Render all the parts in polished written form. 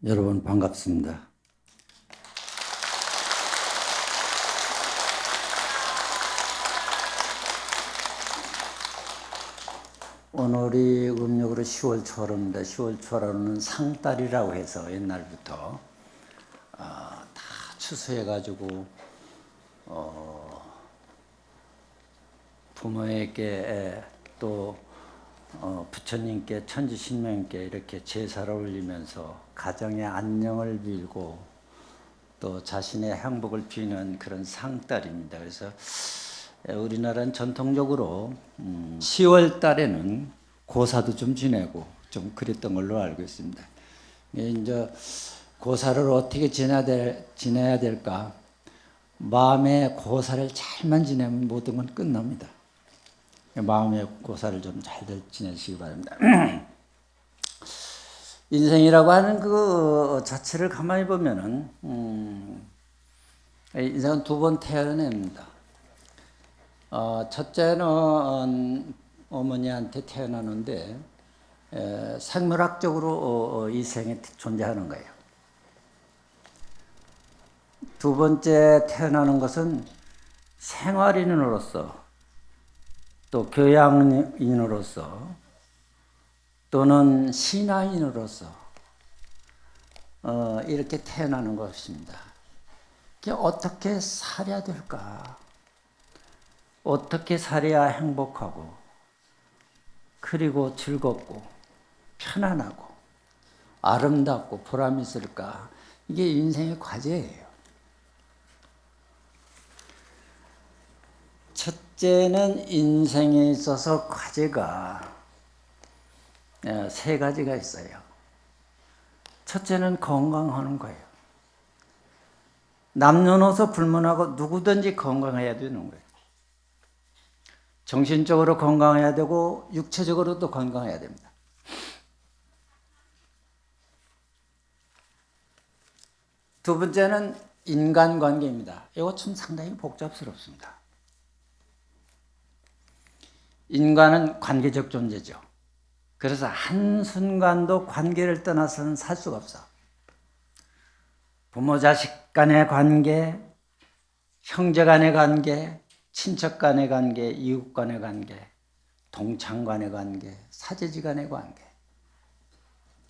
여러분 반갑습니다. 오늘이 음력으로 10월 초하루입니다. 10월 초하루는 상달이라고 해서 옛날부터 다 추수해가지고 부모에게 또 부처님께 천지신명께 이렇게 제사를 올리면서 가정의 안녕을 빌고 또 자신의 행복을 비는 그런 상달입니다. 그래서 우리나라는 전통적으로 10월 달에는 고사도 좀 지내고 좀 그랬던 걸로 알고 있습니다. 이제 고사를 어떻게 지내야 될까? 마음의 고사를 잘만 지내면 모든 건 끝납니다. 마음의 고사를 좀 잘 지내시기 바랍니다. 인생이라고 하는 그 자체를 가만히 보면은 인생은 두 번 태어납니다. 첫째는 어머니한테 태어나는데 생물학적으로 이 생에 존재하는 거예요. 두 번째 태어나는 것은 생활인으로서 또 교양인으로서 또는 신앙인으로서 이렇게 태어나는 것입니다. 어떻게 살아야 될까? 어떻게 살아야 행복하고 그리고 즐겁고 편안하고 아름답고 보람 있을까? 이게 인생의 과제예요. 첫째는 인생에 있어서 과제가 세 가지가 있어요. 첫째는 건강하는 거예요. 남녀노소 불문하고 누구든지 건강해야 되는 거예요. 정신적으로 건강해야 되고 육체적으로도 건강해야 됩니다. 두 번째는 인간관계입니다. 이거 참 상당히 복잡스럽습니다. 인간은 관계적 존재죠. 그래서 한순간도 관계를 떠나서는 살 수가 없어. 부모 자식 간의 관계, 형제 간의 관계, 친척 간의 관계, 이웃 간의 관계, 동창 간의 관계, 사제지 간의 관계.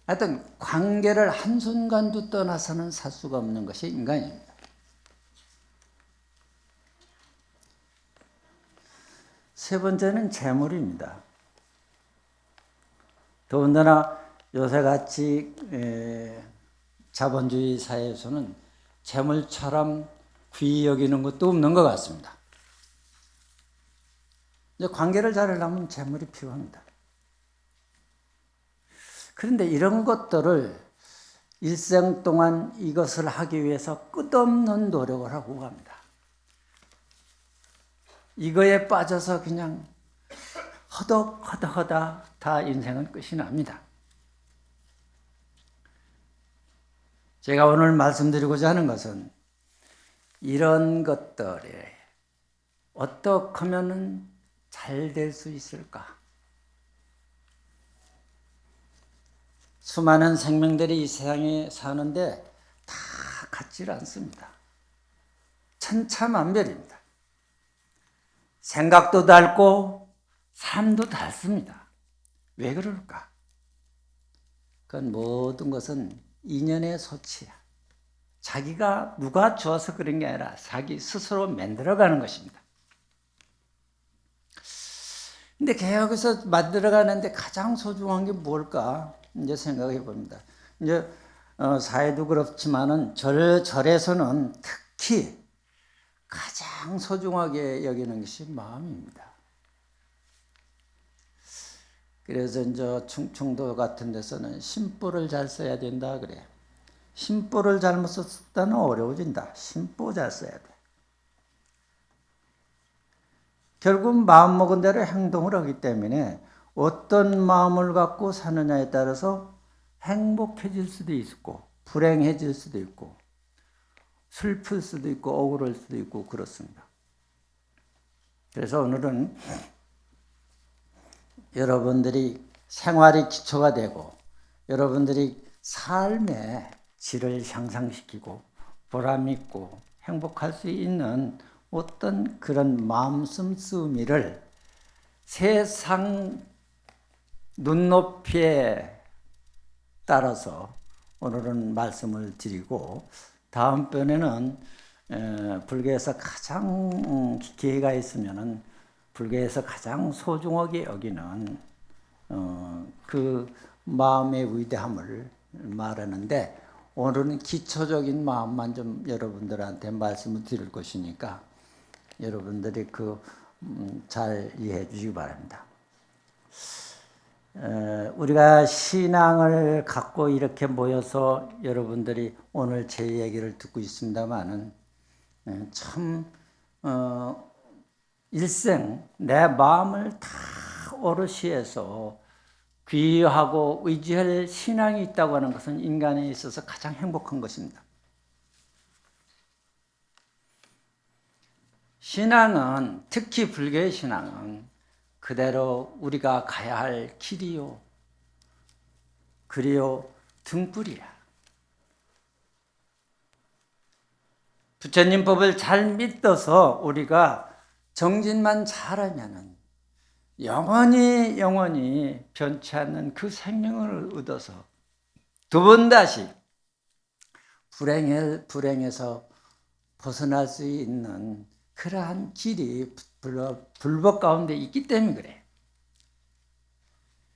하여튼 관계를 한순간도 떠나서는 살 수가 없는 것이 인간입니다. 세 번째는 재물입니다. 더군다나 요새같이 자본주의 사회에서는 재물처럼 귀히 여기는 것도 없는 것 같습니다. 이제 관계를 잘하려면 재물이 필요합니다. 그런데 이런 것들을 일생 동안 이것을 하기 위해서 끝없는 노력을 하고 갑니다. 이거에 빠져서 그냥 허덕허덕하다 다 인생은 끝이 납니다. 제가 오늘 말씀드리고자 하는 것은 이런 것들에 어떻게 하면 잘 될 수 있을까? 수많은 생명들이 이 세상에 사는데 다 같지 않습니다. 천차만별입니다. 생각도 닳고 삶도 닳습니다. 왜 그럴까? 그건 모든 것은 인연의 소치야. 자기가 누가 주어서 그런 게 아니라 자기 스스로 만들어가는 것입니다. 근데 개혁에서 만들어가는데 가장 소중한 게 뭘까? 이제 생각해 봅니다. 이제 사회도 그렇지만은 절에서는 특히 가장 소중하게 여기는 것이 마음입니다. 그래서 이제 충청도 같은 데서는 심보를 잘 써야 된다 그래. 심보를 잘못 썼다는 어려워진다. 심보 잘 써야 돼. 결국 마음먹은 대로 행동을 하기 때문에 어떤 마음을 갖고 사느냐에 따라서 행복해질 수도 있고 불행해질 수도 있고 슬플 수도 있고 억울할 수도 있고 그렇습니다. 그래서 오늘은 여러분들이 생활이 기초가 되고 여러분들이 삶에 질을 향상시키고 보람있고 행복할 수 있는 어떤 그런 마음 씀씀이를 세상 눈높이에 따라서 오늘은 말씀을 드리고, 다음번에는 불교에서 가장 기회가 있으면은 불교에서 가장 소중하게 여기는 그 마음의 위대함을 말하는데, 오늘은 기초적인 마음만 좀 여러분들한테 말씀을 드릴 것이니까 여러분들이 잘 이해해 주시기 바랍니다. 우리가 신앙을 갖고 이렇게 모여서 여러분들이 오늘 제 얘기를 듣고 있습니다마는 참 일생 내 마음을 다 오롯이해서 귀하고 의지할 신앙이 있다고 하는 것은 인간에 있어서 가장 행복한 것입니다. 신앙은, 특히 불교의 신앙은 그대로 우리가 가야 할 길이요, 그리요 등불이야. 부처님 법을 잘 믿어서 우리가 정진만 잘하면은 영원히 변치 않는 그 생명을 얻어서 두 번 다시 불행에서 벗어날 수 있는 그러한 길이 불법 가운데 있기 때문에 그래.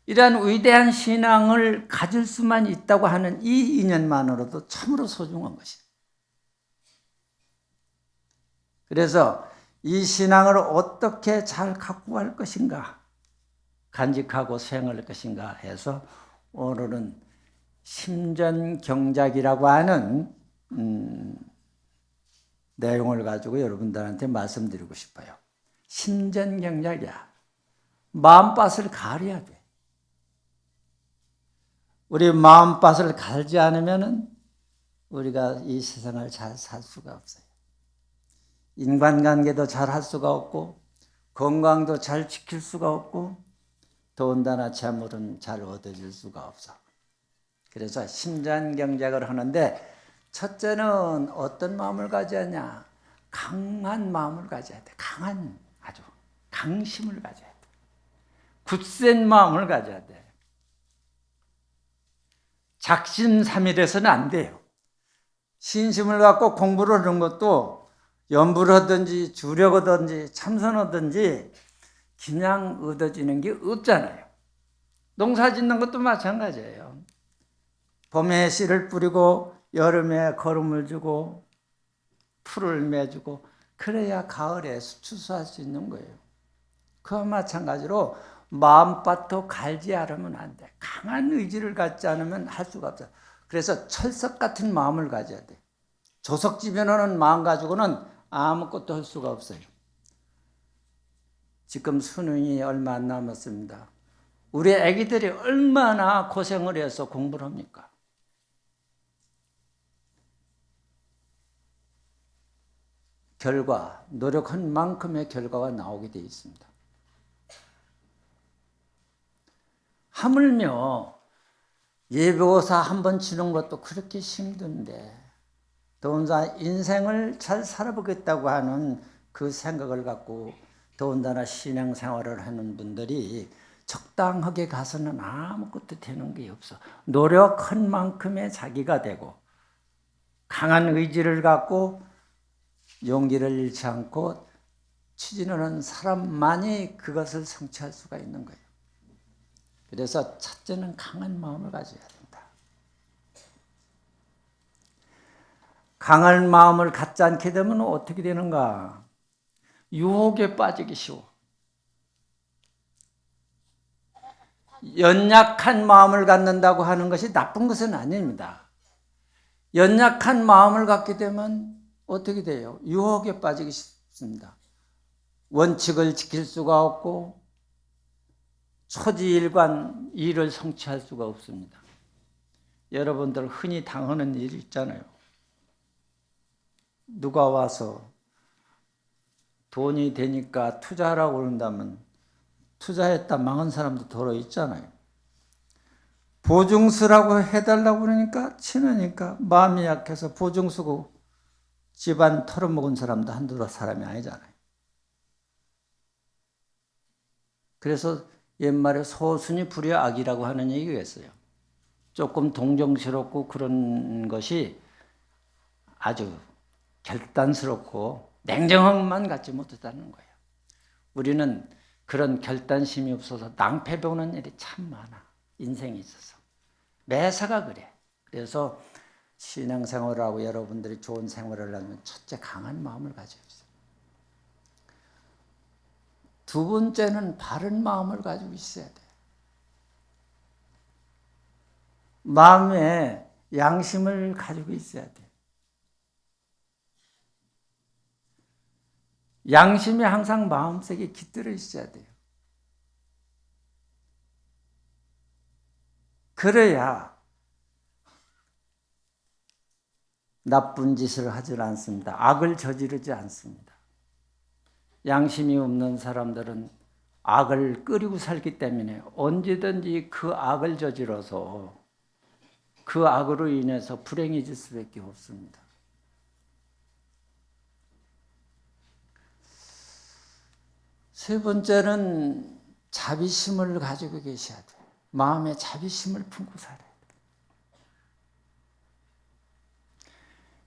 이러한 위대한 신앙을 가질 수만 있다고 하는 이 인연만으로도 참으로 소중한 것이다. 그래서 이 신앙을 어떻게 잘 갖고 갈 것인가, 간직하고 수행할 것인가 해서 오늘은 심전경작이라고 하는 내용을 가지고 여러분들한테 말씀드리고 싶어요. 심전경작이야. 마음밭을 가려야 돼. 우리 마음밭을 갈지 않으면 우리가 이 세상을 잘 살 수가 없어요. 인간관계도 잘 할 수가 없고, 건강도 잘 지킬 수가 없고, 더군다나 재물은 잘 얻어질 수가 없어. 그래서 심전경작을 하는데, 첫째는 어떤 마음을 가져야 하냐? 강한 마음을 가져야 돼. 아주 강심을 가져야 돼. 굳센 마음을 가져야 돼. 작심삼일해서는 안 돼요. 신심을 갖고 공부를 하는 것도 연부를 하든지 주력하든지 참선하든지 그냥 얻어지는 게 없잖아요. 농사 짓는 것도 마찬가지예요. 봄에 씨를 뿌리고 여름에 거름을 주고 풀을 매주고 그래야 가을에 추수할 수 있는 거예요. 그와 마찬가지로 마음밭도 갈지 않으면 안 돼. 강한 의지를 갖지 않으면 할 수가 없어요. 그래서 철석 같은 마음을 가져야 돼. 조석지변하는 마음 가지고는 아무것도 할 수가 없어요. 지금 수능이 얼마 안 남았습니다. 우리 아기들이 얼마나 고생을 해서 공부를 합니까? 노력한 만큼의 결과가 나오게 되어 있습니다. 하물며 예비고사 한 번 치는 것도 그렇게 힘든데, 더군다나 인생을 잘 살아보겠다고 하는 그 생각을 갖고 더군다나 신앙생활을 하는 분들이 적당하게 가서는 아무것도 되는 게 없어. 노력한 만큼의 자기가 되고 강한 의지를 갖고 용기를 잃지 않고 추진하는 사람만이 그것을 성취할 수가 있는 거예요. 그래서 첫째는 강한 마음을 가져야 된다. 강한 마음을 갖지 않게 되면 어떻게 되는가? 유혹에 빠지기 쉬워. 연약한 마음을 갖는다고 하는 것이 나쁜 것은 아닙니다. 연약한 마음을 갖게 되면 어떻게 돼요? 유혹에 빠지기 쉽습니다. 원칙을 지킬 수가 없고 초지일관 일을 성취할 수가 없습니다. 여러분들 흔히 당하는 일이 있잖아요. 누가 와서 돈이 되니까 투자하라고 그런다면 투자했다 망한 사람도 더러 있잖아요. 보증수라고 해달라고 그러니까 치느니까 마음이 약해서 보증수고 집안 털어먹은 사람도 한두 사람이 아니잖아요. 그래서 옛말에 소순이 불여악이라고 하는 얘기가 있어요. 조금 동정스럽고 그런 것이 아주 결단스럽고 냉정함만 갖지 못했다는 거예요. 우리는 그런 결단심이 없어서 낭패 보는 일이 참 많아. 인생에 있어서. 매사가 그래. 그래서 신앙생활을 하고 여러분들이 좋은 생활을 하면 첫째 강한 마음을 가지고 있어요. 두 번째는 바른 마음을 가지고 있어야 돼. 마음에 양심을 가지고 있어야 돼. 양심이 항상 마음속에 깃들어 있어야 돼요. 그래야 나쁜 짓을 하지 않습니다. 악을 저지르지 않습니다. 양심이 없는 사람들은 악을 끓이고 살기 때문에 언제든지 그 악을 저질러서 그 악으로 인해서 불행해질 수밖에 없습니다. 세 번째는 자비심을 가지고 계셔야 돼요. 마음에 자비심을 품고 살아야 돼요.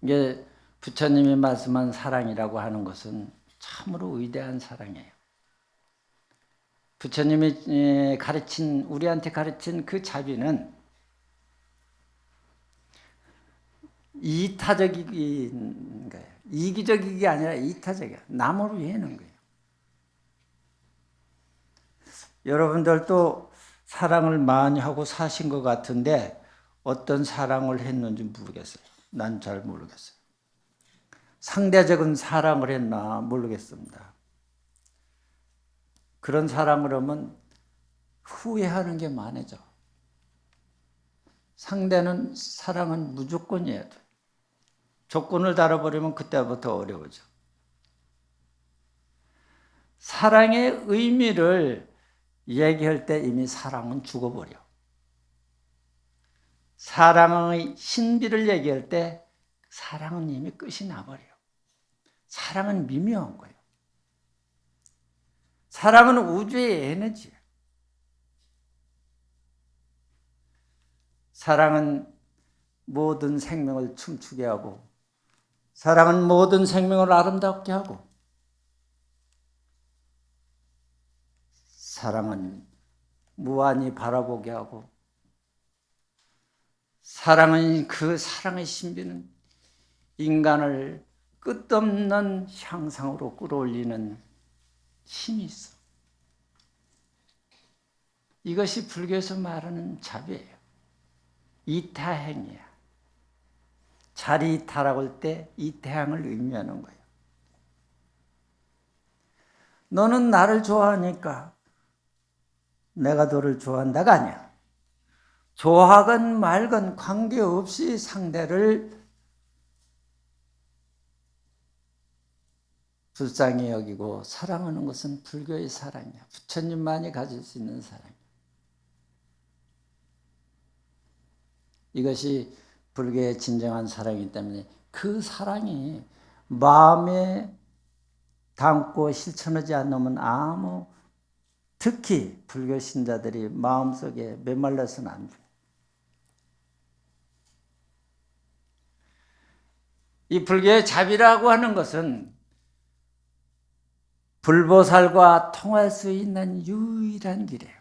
이게 부처님이 말씀한 사랑이라고 하는 것은 참으로 위대한 사랑이에요. 부처님이 가르친, 우리한테 가르친 그 자비는 이타적인 거예요. 이기적인 게 아니라 이타적이에요. 남을 위하는 거예요. 여러분들도 사랑을 많이 하고 사신 것 같은데 어떤 사랑을 했는지 모르겠어요. 난 잘 모르겠어요. 상대적인 사랑을 했나 모르겠습니다. 그런 사랑을 하면 후회하는 게 많아져. 상대는 사랑은 무조건이어야 돼. 조건을 달아버리면 그때부터 어려워져. 사랑의 의미를 얘기할 때 이미 사랑은 죽어버려. 사랑의 신비를 얘기할 때 사랑은 이미 끝이 나버려. 사랑은 미묘한 거예요. 사랑은 우주의 에너지예요. 사랑은 모든 생명을 춤추게 하고, 사랑은 모든 생명을 아름답게 하고, 사랑은 무한히 바라보게 하고, 사랑은 그 사랑의 신비는 인간을 끝없는 향상으로 끌어올리는 힘이 있어. 이것이 불교에서 말하는 자비예요. 이타행이야. 자리이타라고 할 때 이타행을 의미하는 거예요. 너는 나를 좋아하니까 내가 너를 좋아한다가 아니야. 좋아하건 말건 관계없이 상대를 불쌍히 여기고 사랑하는 것은 불교의 사랑이야. 부처님만이 가질 수 있는 사랑이야. 이것이 불교의 진정한 사랑이기 때문에 그 사랑이 마음에 담고 실천하지 않으면 특히 불교 신자들이 마음속에 메말라서는 안 돼. 이 불교의 자비라고 하는 것은 불보살과 통할 수 있는 유일한 길이에요.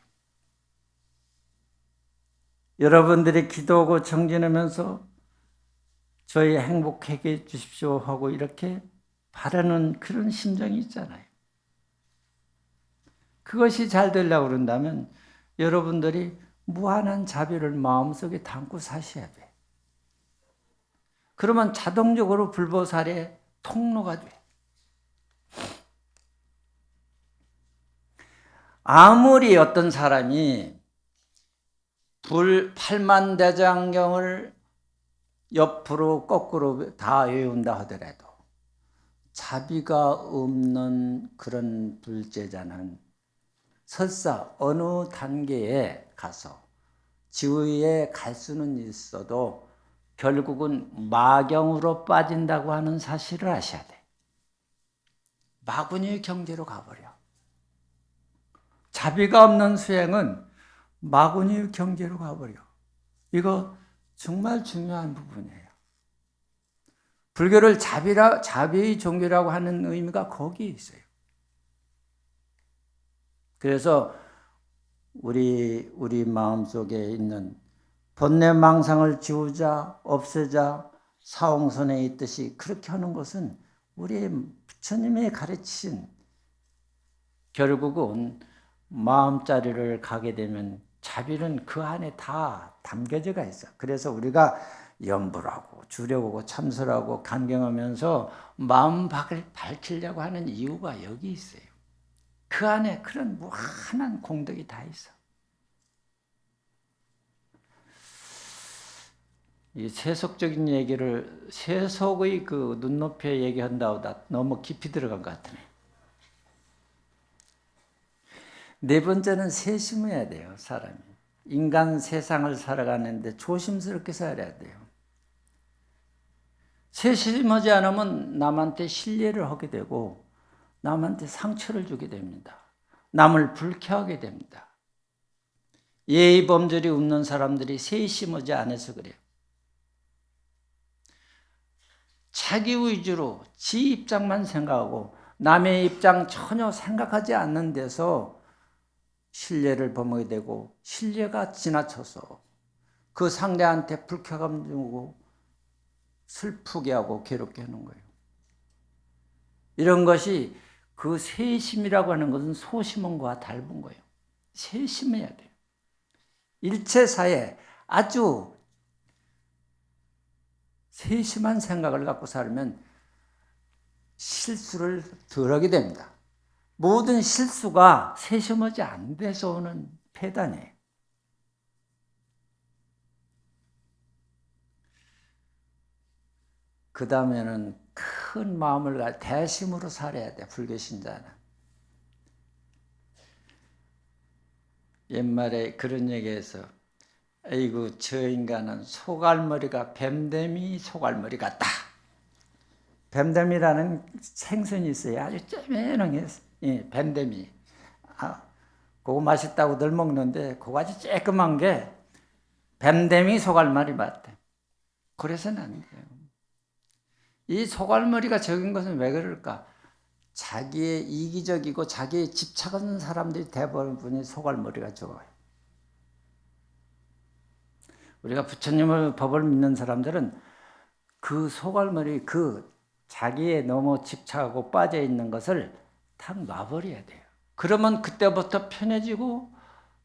여러분들이 기도하고 정진하면서 저희 행복하게 해 주십시오 하고 이렇게 바라는 그런 심정이 있잖아요. 그것이 잘 되려고 그런다면 여러분들이 무한한 자비를 마음속에 담고 사셔야 돼. 그러면 자동적으로 불보살의 통로가 돼. 아무리 어떤 사람이 팔만대장경을 옆으로 거꾸로 다 외운다 하더라도 자비가 없는 그런 불제자는 설사 어느 단계에 가서 지위에 갈 수는 있어도 결국은 마경으로 빠진다고 하는 사실을 아셔야 돼. 마구니의 경지로 가버려. 자비가 없는 수행은 마구니의 경지로 가버려. 이거 정말 중요한 부분이에요. 불교를 자비의 종교라고 하는 의미가 거기에 있어요. 그래서 우리 마음속에 있는 번뇌망상을 지우자, 없애자, 사홍선에 있듯이 그렇게 하는 것은 우리 부처님이 가르치신, 결국은 마음자리를 가게 되면 자비는 그 안에 다 담겨져 있어. 그래서 우리가 염불하고 주려고 참설하고 간경하면서 마음 밝히려고 하는 이유가 여기 있어요. 그 안에 그런 무한한 공덕이 다 있어. 이 세속적인 얘기를, 세속의 그 눈높이에 얘기한다보다 너무 깊이 들어간 것 같으네. 네 번째는 세심해야 돼요, 사람이. 인간 세상을 살아가는데 조심스럽게 살아야 돼요. 세심하지 않으면 남한테 신뢰를 하게 되고 남한테 상처를 주게 됩니다. 남을 불쾌하게 됩니다. 예의 범절이 없는 사람들이 세심하지 않아서 그래요. 자기 위주로 지 입장만 생각하고 남의 입장 전혀 생각하지 않는 데서 신뢰를 범하게 되고, 신뢰가 지나쳐서 그 상대한테 불쾌감 주고 슬프게 하고 괴롭게 하는 거예요. 이런 것이 그 세심이라고 하는 것은 소심함과 다른 거예요. 세심해야 돼요. 일체사에 아주 세심한 생각을 갖고 살면 실수를 덜 하게 됩니다. 모든 실수가 세심하지 않은 데서 오는 폐단이에요. 그 다음에는 큰 마음을 대심으로 살아야 돼, 불교 신자는. 옛말에 그런 얘기해서, 아이고 저 인간은 소갈머리가 뱀뱀이 소갈머리 같다. 뱀뱀이라는 생선이 있어요. 아주 쪼매능해. 예, 뱀뱀이. 그거 맛있다고 늘 먹는데 그거 아주 쬐끔한 게 뱀뱀이 소갈머리 같대. 그래서는 안 돼요. 이 소갈머리가 적은 것은 왜 그럴까? 자기의 이기적이고 자기의 집착하는 사람들이 대부분이 소갈머리가 적어요. 우리가 부처님의 법을 믿는 사람들은 그 소갈머리, 그 자기에 너무 집착하고 빠져 있는 것을 탁 놔버려야 돼요. 그러면 그때부터 편해지고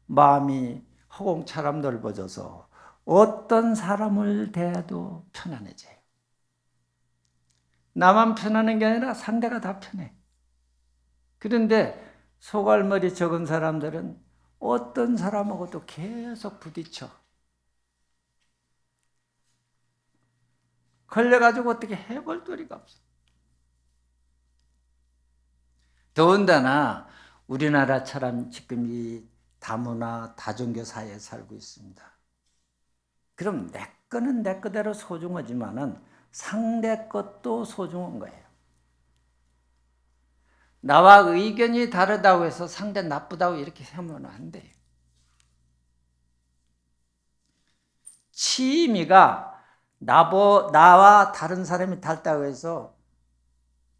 마음이 허공처럼 넓어져서 어떤 사람을 대해도 편안해져요. 나만 편하는 게 아니라 상대가 다 편해. 그런데 소갈머리 적은 사람들은 어떤 사람하고도 계속 부딪혀. 걸려가지고 어떻게 해볼 도리가 없어. 더군다나 우리나라처럼 지금 이 다문화 다종교 사회에 살고 있습니다. 그럼 내 거는 내 거대로 소중하지만은 상대 것도 소중한 거예요. 나와 의견이 다르다고 해서 상대 나쁘다고 이렇게 하면 안 돼요. 취미가 나와 다른 사람이 다르다고 해서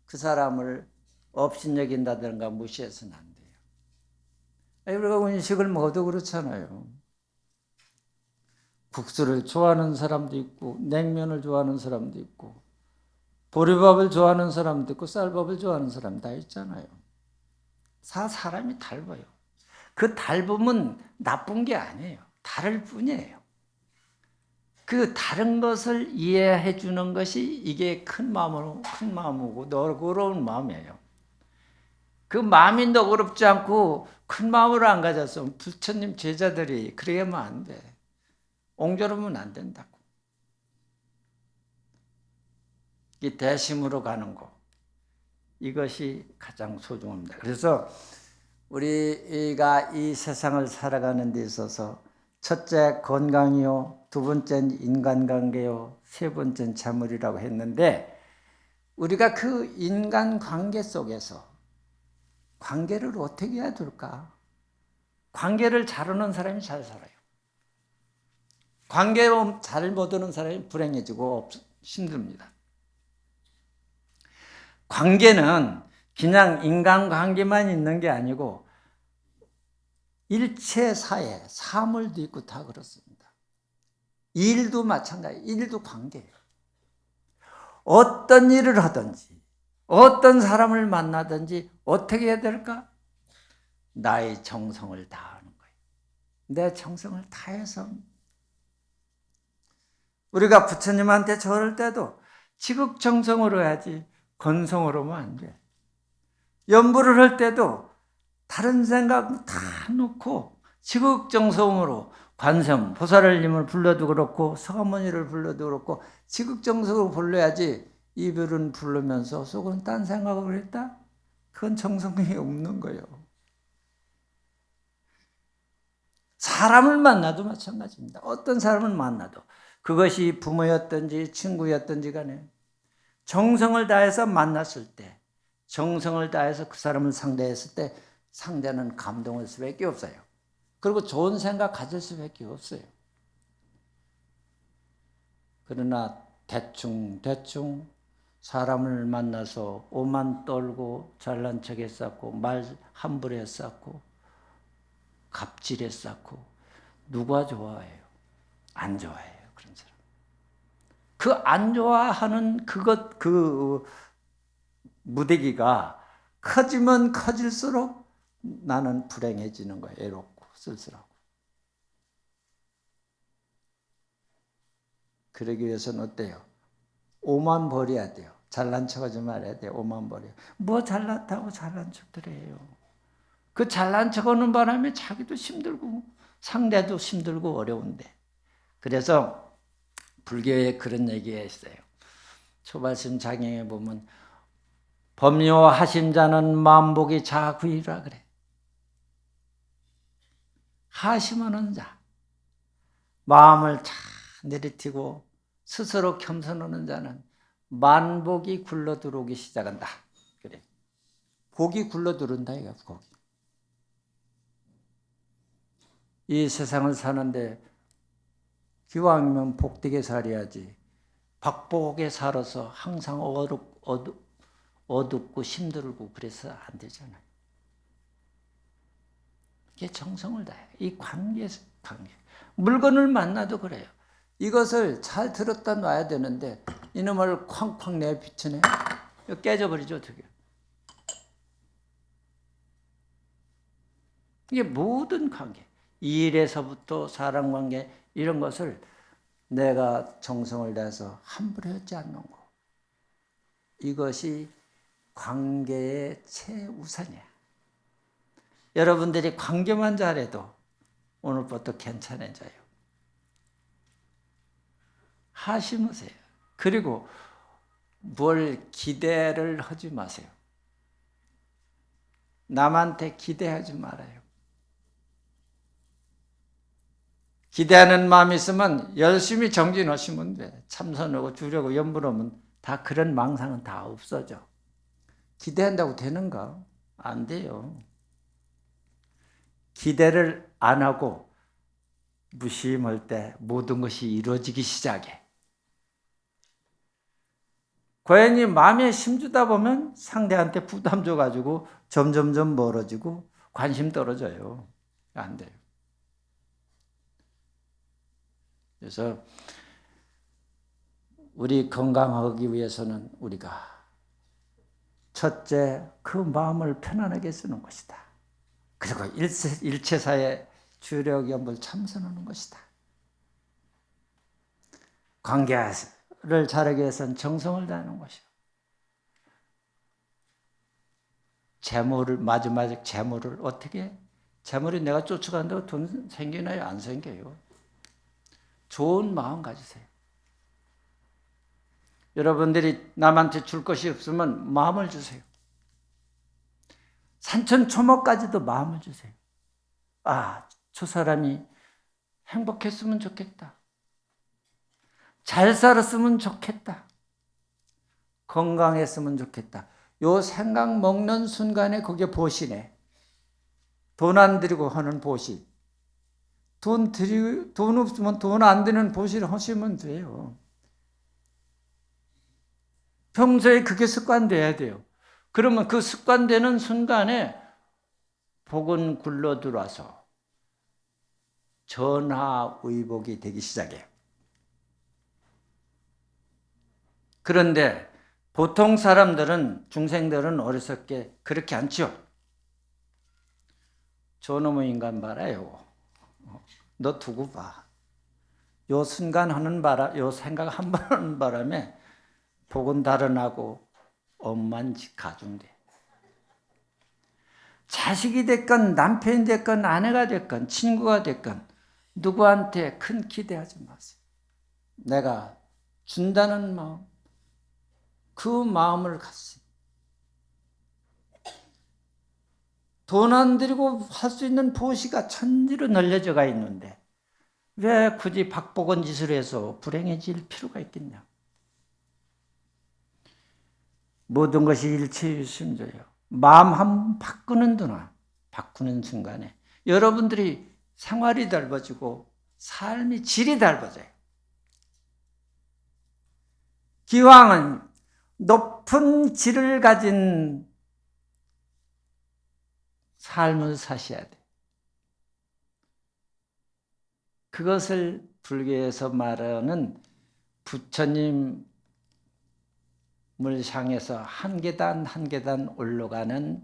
그 사람을 업신여긴다든가 무시해서는 안 돼요. 우리가 음식을 먹어도 그렇잖아요. 국수를 좋아하는 사람도 있고 냉면을 좋아하는 사람도 있고 보리밥을 좋아하는 사람도 있고 쌀밥을 좋아하는 사람 다 있잖아요. 사람이 달라요. 그 달음은 나쁜 게 아니에요. 다를 뿐이에요. 그 다른 것을 이해해 주는 것이 이게 큰 마음이고 너그러운 마음이에요. 그 마음이 너그럽지 않고 큰 마음으로 안 가졌으면 부처님 제자들이 그렇게 하면 안 돼. 옹졸하면 안 된다고. 이 대심으로 가는 거, 이것이 가장 소중합니다. 그래서 우리가 이 세상을 살아가는 데 있어서 첫째 건강이요, 두 번째는 인간관계요, 세 번째는 재물이라고 했는데 우리가 그 인간관계 속에서 관계를 어떻게 해야 될까? 관계를 잘하는 사람이 잘 살아요. 관계를 잘 못하는 사람이 불행해지고 힘듭니다. 관계는 그냥 인간관계만 있는 게 아니고 일체 사회, 사물도 있고 다 그렇습니다. 일도 마찬가지, 일도 관계예요. 어떤 일을 하든지 어떤 사람을 만나든지 어떻게 해야 될까? 나의 정성을 다하는 거예요. 내 정성을 다해서 우리가 부처님한테 절을 때도 지극정성으로 해야지 건성으로 하면 안 돼. 연부를 할 때도 다른 생각 다 놓고 지극정성으로 관세음 보살님을 불러도 그렇고 서가모니를 불러도 그렇고 지극정성으로 불러야지. 이별은 부르면서 속은 딴 생각을 했다? 그건 정성이 없는 거예요. 사람을 만나도 마찬가지입니다. 어떤 사람을 만나도 그것이 부모였든지 친구였든지 간에 정성을 다해서 만났을 때, 정성을 다해서 그 사람을 상대했을 때 상대는 감동할 수밖에 없어요. 그리고 좋은 생각 가질 수밖에 없어요. 그러나 대충 사람을 만나서 오만 떨고 잘난 척 했었고 말 함부로 했었고 갑질했었고 누가 좋아해요? 안 좋아해요. 그런 사람. 그 안 좋아하는 그 무대기가 커지면 커질수록 나는 불행해지는 거예요. 외롭고 쓸쓸하고. 그러기 위해서는 어때요? 오만 버려야 돼요. 잘난 척하지 말아야 돼요. 오만 버려. 뭐 잘났다고 잘난 척들 해요. 그 잘난 척하는 바람에 자기도 힘들고 상대도 힘들고 어려운데. 그래서 불교에 그런 얘기가 있어요. 초발심 장경에 보면 법요하심자는 만복이 자구이라 그래. 하심하는 자, 마음을 잘 내리티고 스스로 겸손하는 자는 만복이 굴러 들어오기 시작한다. 그래. 복이 굴러 들어온다 이거 복이. 이 세상을 사는데 기왕이면 복되게 살아야지. 박복에 살아서 항상 어둡고 힘들고 그래서 안 되잖아요. 이게 정성을 다해. 이 관계. 물건을 만나도 그래요. 이것을 잘 들었다 놔야 되는데 이놈을 쾅쾅 내비치네. 이거 깨져버리죠 어떻게. 이게 모든 관계. 일에서부터 사람관계 이런 것을 내가 정성을 다해서 함부로 하지 않는 거. 이것이 관계의 최우선이야. 여러분들이 관계만 잘해도 오늘부터 괜찮아져요. 하시무세요. 그리고 뭘 기대를 하지 마세요. 남한테 기대하지 말아요. 기대하는 마음이 있으면 열심히 정진하시면 돼. 참선하고 주려고 염불하면 다 그런 망상은 다 없어져. 기대한다고 되는가? 안 돼요. 기대를 안 하고 무심할 때 모든 것이 이루어지기 시작해. 고연히 마음에 힘주다 보면 상대한테 부담 줘가지고 점점점 멀어지고 관심 떨어져요. 안 돼요. 그래서 우리 건강하기 위해서는 우리가 첫째 그 마음을 편안하게 쓰는 것이다. 그리고 일체사의 주력연불 참선하는 것이다. 관계를 잘하기 위해서는 정성을 다하는 것이요. 마지막 재물을 어떻게? 재물이 내가 쫓아간다고 돈 생기나요? 안 생겨요. 좋은 마음 가지세요. 여러분들이 남한테 줄 것이 없으면 마음을 주세요. 산천초목까지도 마음을 주세요. 아, 저 사람이 행복했으면 좋겠다. 잘 살았으면 좋겠다. 건강했으면 좋겠다. 요 생각 먹는 순간에 그게 보시네. 돈 안 들이고 하는 보시. 돈 없으면 돈 안 드는 보시를 하시면 돼요. 평소에 그게 습관돼야 돼요. 그러면 그 습관되는 순간에 복은 굴러 들어와서 전화위복이 되기 시작해요. 그런데 보통 사람들은, 중생들은 어리석게 그렇게 않죠. 저놈의 인간 봐라요. 너 두고 봐. 요 순간 하는 바람, 요 생각 한 번 하는 바람에 복은 달아나고 엄만지 가중돼. 자식이 됐건 남편이 됐건 아내가 됐건 친구가 됐건 누구한테 큰 기대하지 마세요. 내가 준다는 마음, 그 마음을 갖습니다. 돈 안 들이고 할 수 있는 보시가 천지로 널려져가 있는데 왜 굳이 박복은 짓을 해서 불행해질 필요가 있겠냐. 모든 것이 일체유심조예요. 마음 한번 바꾸는 순간에 여러분들이 생활이 넓어지고 삶이 질이 넓어져요. 기왕은 높은 질을 가진 삶을 사셔야 돼. 그것을 불교에서 말하는 부처님을 향해서 한 계단 한 계단 올라가는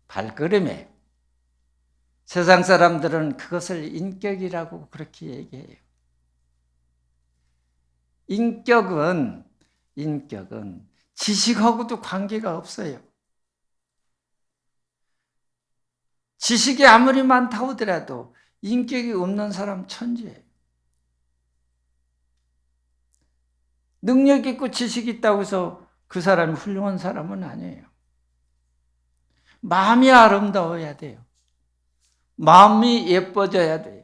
발걸음이에요. 세상 사람들은 그것을 인격이라고 그렇게 얘기해요. 인격은 지식하고도 관계가 없어요. 지식이 아무리 많다고 하더라도 인격이 없는 사람 천지예요. 능력 있고 지식이 있다고 해서 그 사람이 훌륭한 사람은 아니에요. 마음이 아름다워야 돼요. 마음이 예뻐져야 돼요.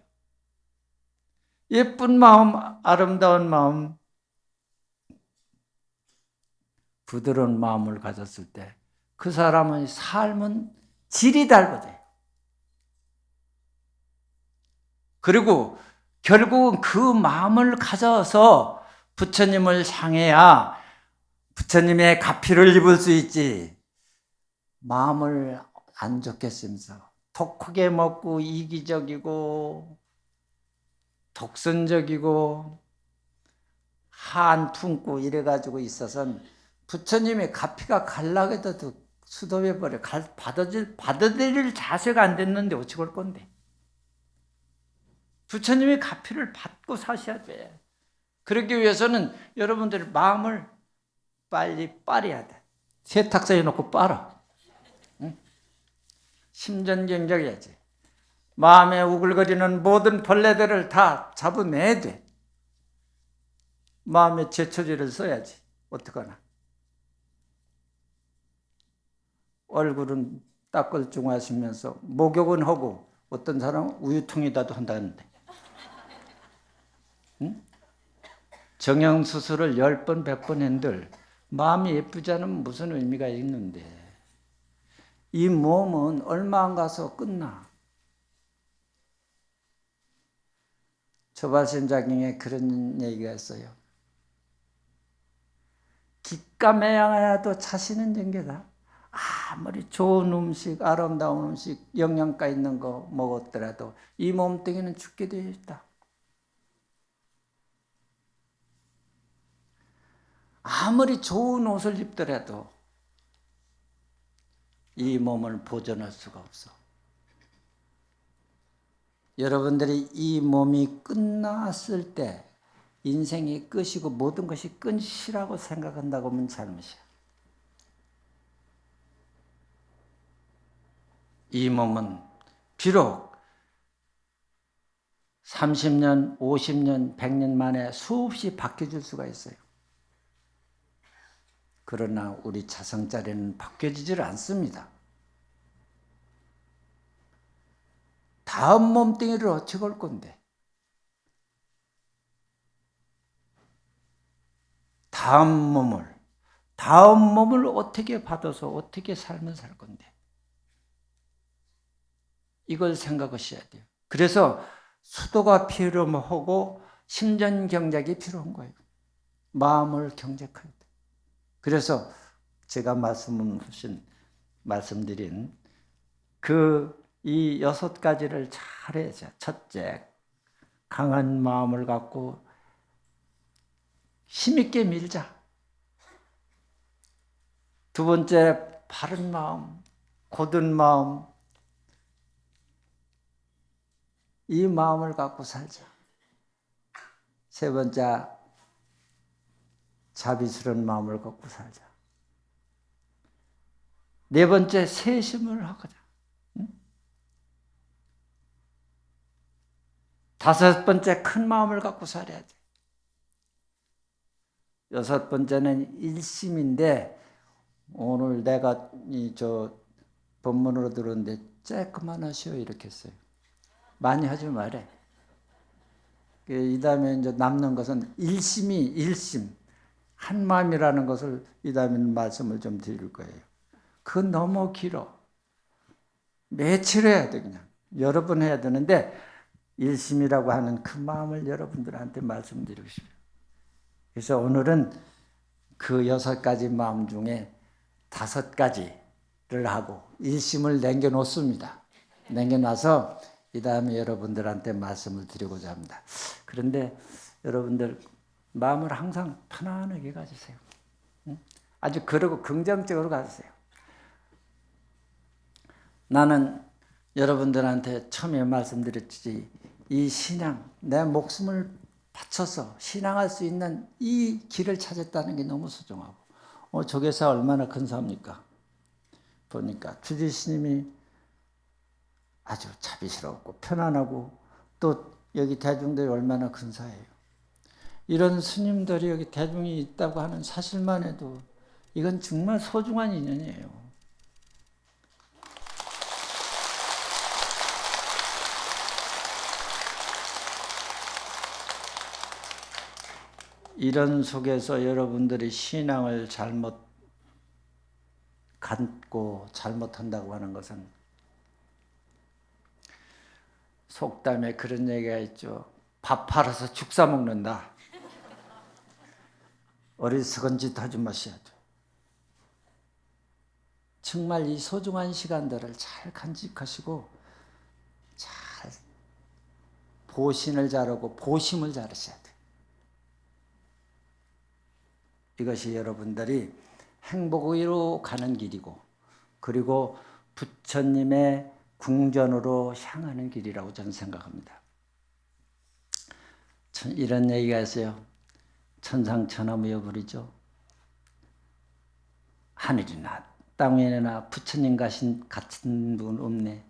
예쁜 마음, 아름다운 마음, 부드러운 마음을 가졌을 때 그 사람의 삶은 질이 달라져요. 그리고 결국은 그 마음을 가져서 부처님을 향해야 부처님의 가피를 입을 수 있지. 마음을 안 좋게 쓰면서 독하게 먹고 이기적이고 독선적이고 한 품고 이래가지고 있어서는 부처님의 가피가 갈라게도 수도해버려. 받아들일 자세가 안 됐는데 어찌 올 건데. 부처님의 가피를 받고 사셔야 돼. 그러기 위해서는 여러분들의 마음을 빨리 빨아야 돼. 세탁소에 놓고 빨아. 응? 심전경적이야지. 마음에 우글거리는 모든 벌레들을 다 잡아내야 돼. 마음에 제초제를 써야지. 어떡하나. 얼굴은 따끌중하시면서 목욕은 하고 어떤 사람은 우유통에다도 한다는데. 응? 정형수술을 10번, 100번 한들 마음이 예쁘지 않으면 무슨 의미가 있는데. 이 몸은 얼마 안 가서 끝나. 조바심자경에 그런 얘기가 있어요. 기가매야도 자신은 전개다. 아무리 좋은 음식, 아름다운 음식, 영양가 있는 거 먹었더라도 이 몸뚱이는 죽게 되어 있다. 아무리 좋은 옷을 입더라도 이 몸을 보존할 수가 없어. 여러분들이 이 몸이 끝났을 때 인생이 끝이고 모든 것이 끝이라고 생각한다고 하면 잘못이야. 이 몸은 비록 30년, 50년, 100년 만에 수없이 바뀌어질 수가 있어요. 그러나 우리 자성자리는 바뀌어지질 않습니다. 다음 몸뚱이를 어찌 걸 건데. 다음 몸을 어떻게 받아서 어떻게 살면 살 건데. 이걸 생각하셔야 돼요. 그래서 수도가 필요하고 심전경작이 필요한 거예요. 마음을 경작해야 돼요. 그래서 제가 말씀드린 이 6가지를 잘해야죠. 첫째, 강한 마음을 갖고 힘있게 밀자. 두 번째, 바른 마음, 곧은 마음, 이 마음을 갖고 살자. 세 번째, 자비스러운 마음을 갖고 살자. 네 번째, 세심을 하자. 다섯 번째, 큰 마음을 갖고 살아야 돼. 여섯 번째는 일심인데, 오늘 내가 본문으로 들었는데 조금만 하시오 이렇게 했어요. 많이 하지 말래. 이 다음에 이제 남는 것은 일심, 한 마음이라는 것을 이 다음에 말씀을 좀 드릴 거예요. 그건 너무 길어. 며칠 해야 돼 그냥. 여러 번 해야 되는데 일심이라고 하는 그 마음을 여러분들한테 말씀드리고 싶어요. 그래서 오늘은 그 6가지 마음 중에 5가지를 하고 일심을 남겨놓습니다. 남겨놔서 이 다음에 여러분들한테 말씀을 드리고자 합니다. 그런데 여러분들 마음을 항상 편안하게 가지세요. 아주 그러고 긍정적으로 가지세요. 나는 여러분들한테 처음에 말씀드렸지, 이 신앙, 내 목숨을 바쳐서 신앙할 수 있는 이 길을 찾았다는 게 너무 소중하고, 저 교사 얼마나 근사합니까? 보니까 주지스님이 아주 자비스럽고 편안하고, 또 여기 대중들이 얼마나 근사해요. 이런 스님들이 여기 대중이 있다고 하는 사실만 해도 이건 정말 소중한 인연이에요. 이런 속에서 여러분들이 신앙을 잘못 갖고 잘못한다고 하는 것은, 속담에 그런 얘기가 있죠. 밥 팔아서 죽 사 먹는다. 어리석은 짓 하지 마셔야죠. 정말 이 소중한 시간들을 잘 간직하시고 잘 보신을 잘하고 보심을 잘하셔야 돼요. 이것이 여러분들이 행복으로 가는 길이고, 그리고 부처님의 궁전으로 향하는 길이라고 저는 생각합니다. 이런 얘기가 있어요. 천상천하무여불이죠. 하늘이나 땅위나 부처님 같은 분 없네.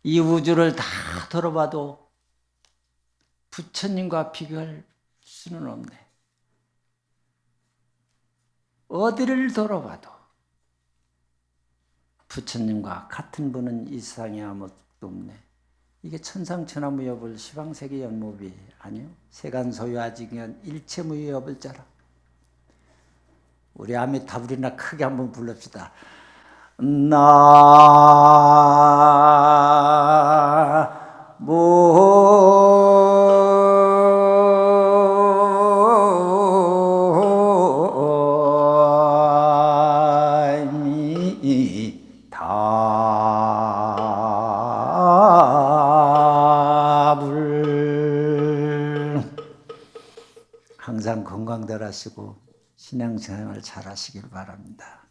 이 우주를 다 돌아봐도 부처님과 비교할 수는 없네. 어디를 돌아봐도 부처님과 같은 분은 이 세상에 아무도 없네. 이게 천상천하무여불 시방세계 연무비 아니요? 세간소유아직연 일체무여불자라. 우리 아미타불이나 크게 한번 불릅시다. 항상 건강들 하시고 신앙생활 잘 하시길 바랍니다.